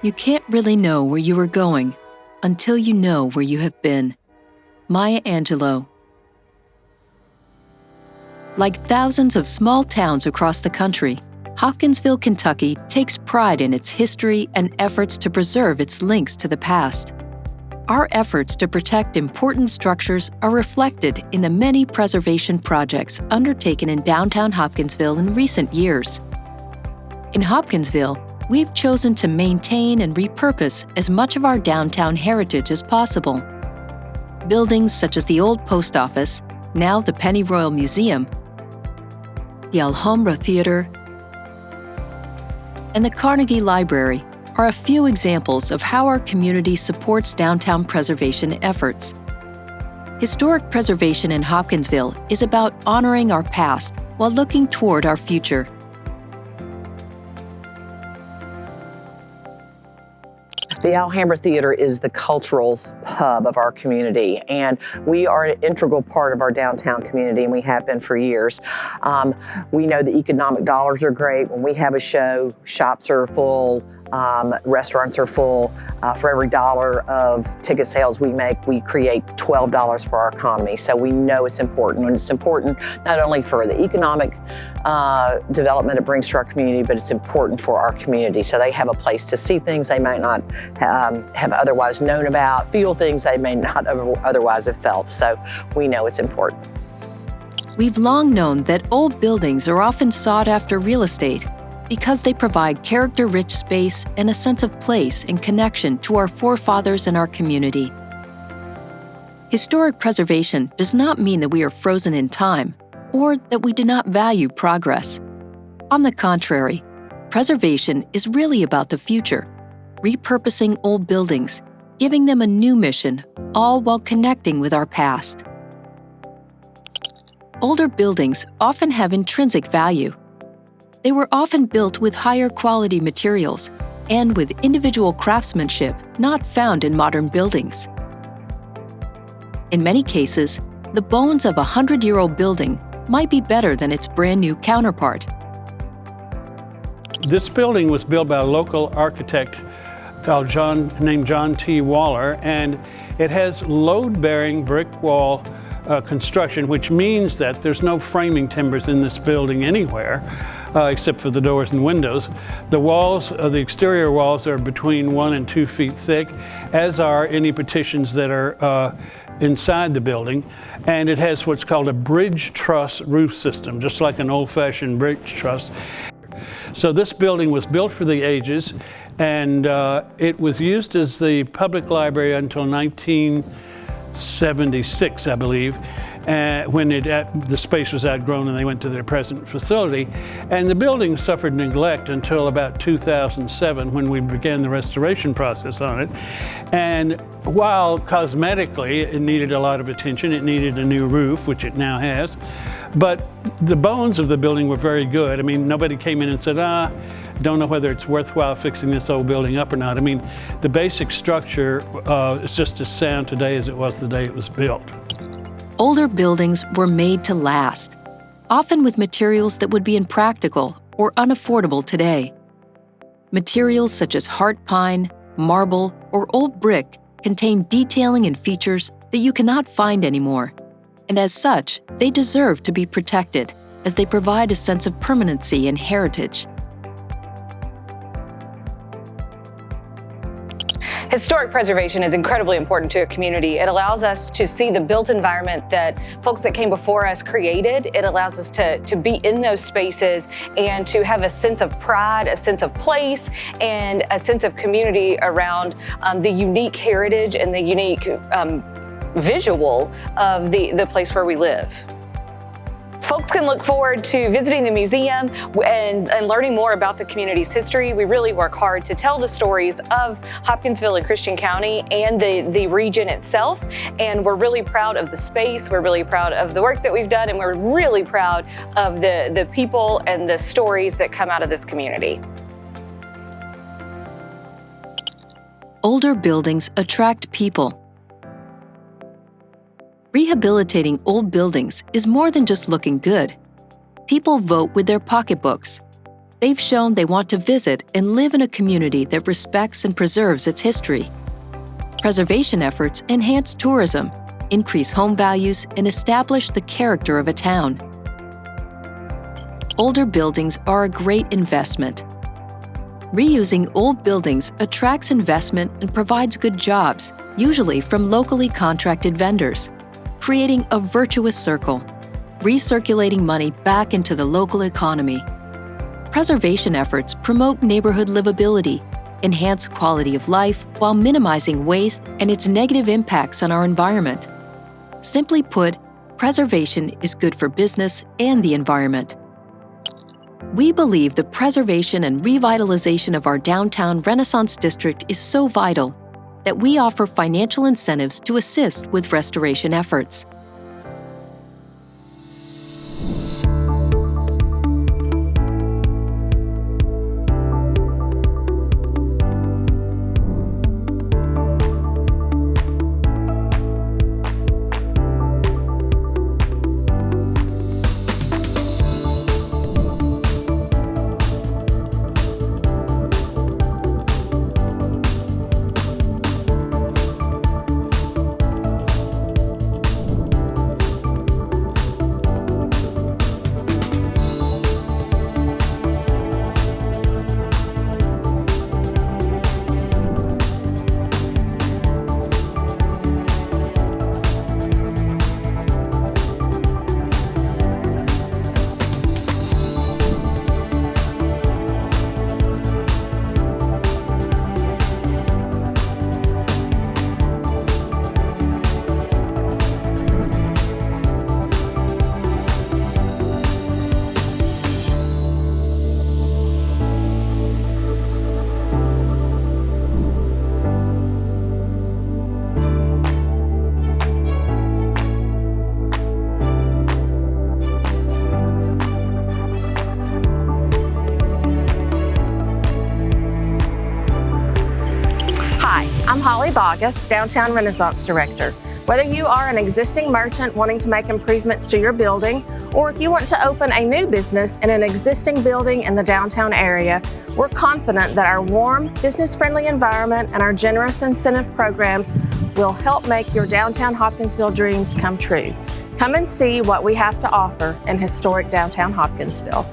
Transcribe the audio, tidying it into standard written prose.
You can't really know where you are going until you know where you have been. Maya Angelou. Like thousands of small towns across the country, Hopkinsville, Kentucky takes pride in its history and efforts to preserve its links to the past. Our efforts to protect important structures are reflected in the many preservation projects undertaken in downtown Hopkinsville in recent years. In Hopkinsville, we've chosen to maintain and repurpose as much of our downtown heritage as possible. Buildings such as the old post office, now the Pennyroyal Museum, the Alhambra Theatre, and the Carnegie Library are a few examples of how our community supports downtown preservation efforts. Historic preservation in Hopkinsville is about honoring our past while looking toward our future. The Alhambra Theatre is the cultural hub of our community, and we are an integral part of our downtown community, and we have been for years. We know the economic dollars are great. When we have a show, shops are full, restaurants are full. For every $1 of ticket sales we make, we create $12 for our economy. So we know it's important, and it's important not only for the economic development it brings to our community, but it's important for our community. So they have a place to see things they might not have otherwise known about, feel things they may not otherwise have felt. So we know it's important. We've long known that old buildings are often sought after real estate because they provide character-rich space and a sense of place and connection to our forefathers and our community. Historic preservation does not mean that we are frozen in time or that we do not value progress. On the contrary, preservation is really about the future, repurposing old buildings, giving them a new mission, all while connecting with our past. Older buildings often have intrinsic value. They were often built with higher quality materials and with individual craftsmanship not found in modern buildings. In many cases, the bones of a 100-year-old building might be better than its brand-new counterpart. This building was built by a local architect named John T. Waller, and it has load-bearing brick wall construction, which means that there's no framing timbers in this building anywhere, except for the doors and windows. The walls, the exterior walls, are between 1 and 2 feet thick, as are any partitions that are inside the building. And it has what's called a bridge truss roof system, just like an old-fashioned bridge truss. So this building was built for the ages, and it was used as the public library until 1976, I believe, when the space was outgrown and they went to their present facility. And the building suffered neglect until about 2007, when we began the restoration process on it. And while cosmetically it needed a lot of attention, it needed a new roof, which it now has, but the bones of the building were very good. I mean, nobody came in and said, don't know whether it's worthwhile fixing this old building up or not. I mean, the basic structure is just as sound today as it was the day it was built. Older buildings were made to last, often with materials that would be impractical or unaffordable today. Materials such as heart pine, marble, or old brick contain detailing and features that you cannot find anymore. And as such, they deserve to be protected, as they provide a sense of permanency and heritage. Historic preservation is incredibly important to a community. It allows us to see the built environment that folks that came before us created. It allows us to be in those spaces and to have a sense of pride, a sense of place, and a sense of community around the unique heritage and the unique visual of the place where we live. Folks can look forward to visiting the museum and learning more about the community's history. We really work hard to tell the stories of Hopkinsville and Christian County and the region itself. And we're really proud of the space. We're really proud of the work that we've done. And we're really proud of the people and the stories that come out of this community. Older buildings attract people. Rehabilitating old buildings is more than just looking good. People vote with their pocketbooks. They've shown they want to visit and live in a community that respects and preserves its history. Preservation efforts enhance tourism, increase home values, and establish the character of a town. Older buildings are a great investment. Reusing old buildings attracts investment and provides good jobs, usually from locally contracted vendors, creating a virtuous circle, recirculating money back into the local economy. Preservation efforts promote neighborhood livability, enhance quality of life while minimizing waste and its negative impacts on our environment. Simply put, preservation is good for business and the environment. We believe the preservation and revitalization of our downtown Renaissance district is so vital that we offer financial incentives to assist with restoration efforts. I'm Holly Bogus, Downtown Renaissance Director. Whether you are an existing merchant wanting to make improvements to your building, or if you want to open a new business in an existing building in the downtown area, we're confident that our warm, business-friendly environment and our generous incentive programs will help make your downtown Hopkinsville dreams come true. Come and see what we have to offer in historic downtown Hopkinsville.